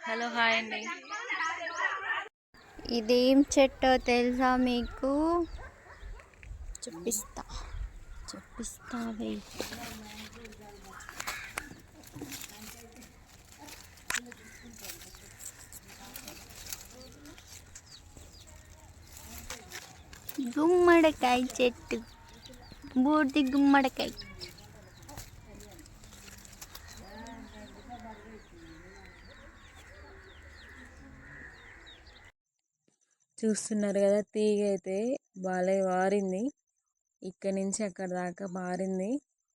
Hello hi అండి. ఇదేం చెట్టో తెలుసా మీకు? చూపిస్తా వెయిట్. గుమ్మడికాయ చెట్టు, బూడిది గుమ్మడికాయ. చూస్తున్నారు కదా, తీగ అయితే బాలే వారింది. ఇక్కడి నుంచి అక్కడ దాకా మారింది.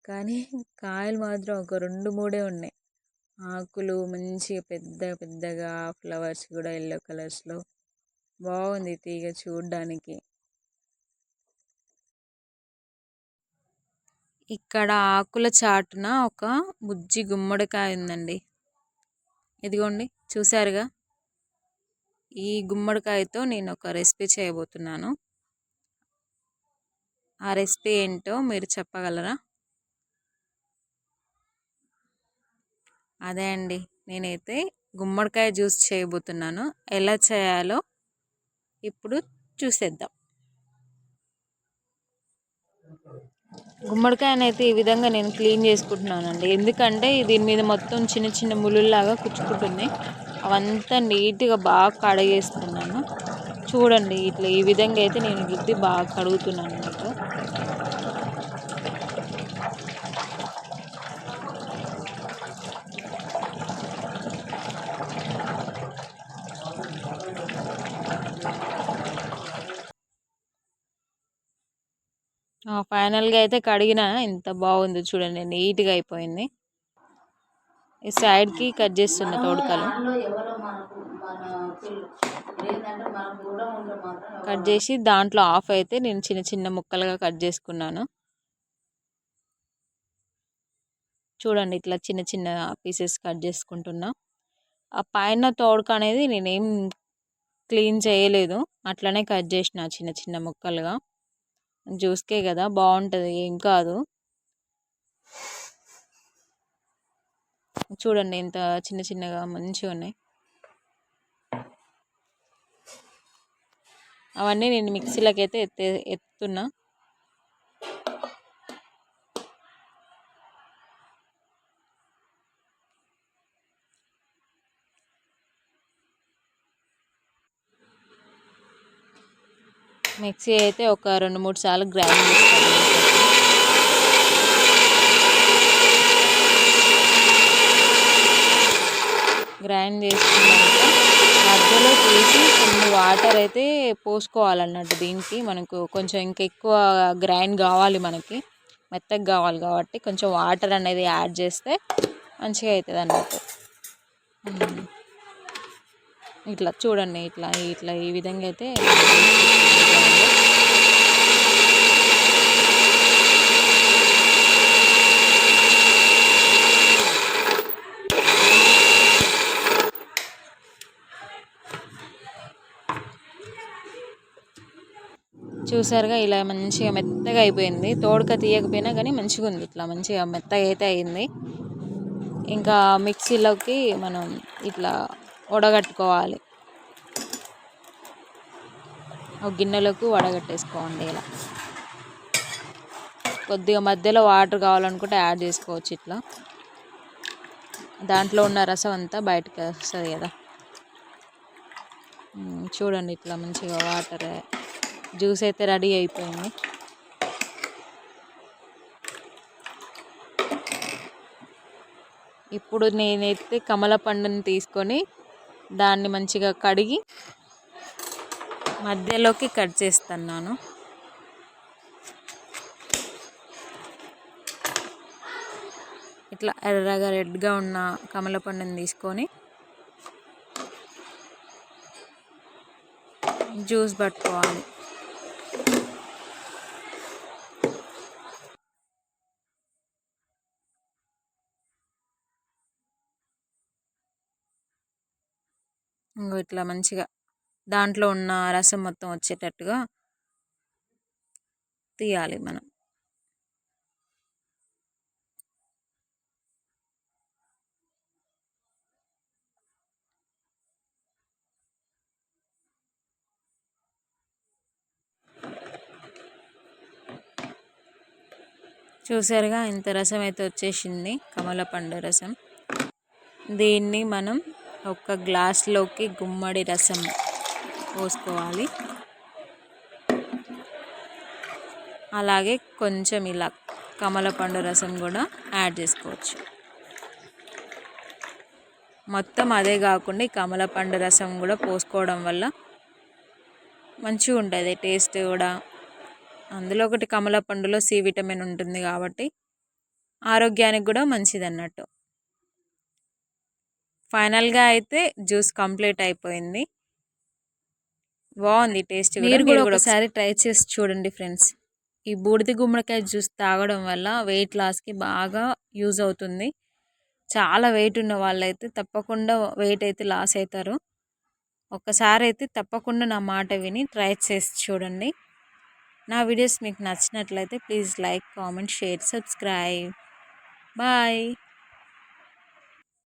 కానీ కాయలు మాత్రం ఒక 2-3 ఉన్నాయి. ఆకులు మంచిగా పెద్ద పెద్దగా, ఫ్లవర్స్ కూడా ఎల్లో కలర్స్లో బాగుంది తీగ చూడ్డానికి. ఇక్కడ ఆకుల చాటున ఒక బుజ్జి గుమ్మడికాయ ఉందండి. ఇదిగోండి, చూసారుగా. ఈ గుమ్మడికాయతో నేను ఒక రెసిపీ చేయబోతున్నాను. ఆ రెసిపీ ఏంటో మీరు చెప్పగలరా? అదే అండి, నేనైతే గుమ్మడికాయ జ్యూస్ చేయబోతున్నాను. ఎలా చేయాలో ఇప్పుడు చూసేద్దాం. గుమ్మడికాయనైతే ఈ విధంగా నేను క్లీన్ చేసుకుంటున్నానండి. ఎందుకంటే దీని మీద మొత్తం చిన్న చిన్న ముళ్ళులాగా కుచ్చుకుంటుంది. అవంతా నీట్గా బాగా కడిగేస్తున్నాను. చూడండి, ఇట్లా ఈ విధంగా అయితే నేను రుద్ది బాగా కడుగుతున్నాను అన్నమాట. ఫైనల్గా అయితే కడిగిన ఎంత బాగుందో చూడండి, నీట్గా అయిపోయింది. ఈ సైడ్కి కట్ చేస్తున్న తోడుకలు కట్ చేసి దాంట్లో ఆఫ్ అయితే నేను చిన్న చిన్న ముక్కలుగా కట్ చేసుకున్నాను. చూడండి, ఇట్లా చిన్న చిన్న పీసెస్ కట్ చేసుకుంటున్నా. ఆ పైన తోడుక అనేది నేనేం క్లీన్ చేయలేదు, అట్లనే కట్ చేసిన చిన్న చిన్న ముక్కలుగా. జ్యూస్కే కదా, బాగుంటుంది, ఏం కాదు. చూడండి ఎంత చిన్న చిన్నగా మంచిగా ఉన్నాయి. అవన్నీ నేను మిక్సీలోకి అయితే ఎత్తుతున్నా. మిక్సీ అయితే ఒక 2-3 సార్లు గ్రైండ్ చేసుకోవాలి. గ్రైండ్ చేసుకున్నాక మధ్యలో తీసి కొన్ని వాటర్ అయితే పోసుకోవాలన్నట్టు. దీనికి మనకు కొంచెం ఇంకా ఎక్కువ గ్రైండ్ కావాలి, మనకి మెత్తగా కావాలి కాబట్టి కొంచెం వాటర్ అనేది యాడ్ చేస్తే మంచిగా అవుతుంది అన్నట్టు. ఇట్లా చూడండి, ఇట్లా ఇట్లా ఈ విధంగా అయితే చూసారుగా. ఇలా మంచిగా మెత్తగా అయిపోయింది. తోడుక తీయకపోయినా కానీ మంచిగా ఉంది, ఇట్లా మంచిగా మెత్తగా అయితే అయింది. ఇంకా మిక్సీలోకి మనం ఇట్లా వడగట్టుకోవాలి. ఒక గిన్నెలోకి వడగట్టేసుకోండి. ఇలా కొద్దిగా మధ్యలో వాటర్ కావాలనుకుంటే యాడ్ చేసుకోవచ్చు. ఇట్లా దాంట్లో ఉన్న రసం అంతా బయటకు వస్తుంది కదా. చూడండి, ఇట్లా మంచిగా వాటర్ జ్యూస్ అయితే రెడీ అయిపోయింది. ఇప్పుడు నేనైతే కమల పండుని తీసుకొని దాన్ని మంచిగా కడిగి మధ్యలోకి కట్ చేస్తున్నాను. ఇట్లా ఎర్రగా రెడ్గా ఉన్న కమల పండుని తీసుకొని జ్యూస్ పట్టుకోవాలి. ఇంకో ఇట్లా మంచిగా దాంట్లో ఉన్న రసం మొత్తం వచ్చేటట్టుగా తీయాలి మనం. చూసారుగా ఇంత రసం అయితే వచ్చేసింది, కమలపండు రసం. దీన్ని మనం ఒక గ్లాస్లోకి గుమ్మడి రసం పోసుకోవాలి. అలాగే కొంచెం ఇలా కమలపండు రసం కూడా యాడ్ చేసుకోవచ్చు. మొత్తం అదే కాకుండా ఈ కమలపండు రసం కూడా పోసుకోవడం వల్ల మంచిగా ఉంటుంది టేస్ట్ కూడా. అందులో ఒకటి కమలపండులో సి విటమిన్ ఉంటుంది కాబట్టి ఆరోగ్యానికి కూడా మంచిది అన్నట్టు. ఫైనల్గా అయితే జ్యూస్ కంప్లీట్ అయిపోయింది. బాగుంది టేస్ట్. మీరు కూడా ఒకసారి ట్రై చేసి చూడండి ఫ్రెండ్స్. ఈ బూడిద గుమ్మడికాయ జ్యూస్ తాగడం వల్ల వెయిట్ లాస్కి బాగా యూజ్ అవుతుంది. చాలా వెయిట్ ఉన్న వాళ్ళైతే తప్పకుండా వెయిట్ అయితే లాస్ అవుతారు. ఒక్కసారి అయితే తప్పకుండా నా మాట విని ట్రై చేసి చూడండి. నా వీడియోస్ మీకు నచ్చినట్లయితే please like, comment, share, subscribe. Bye.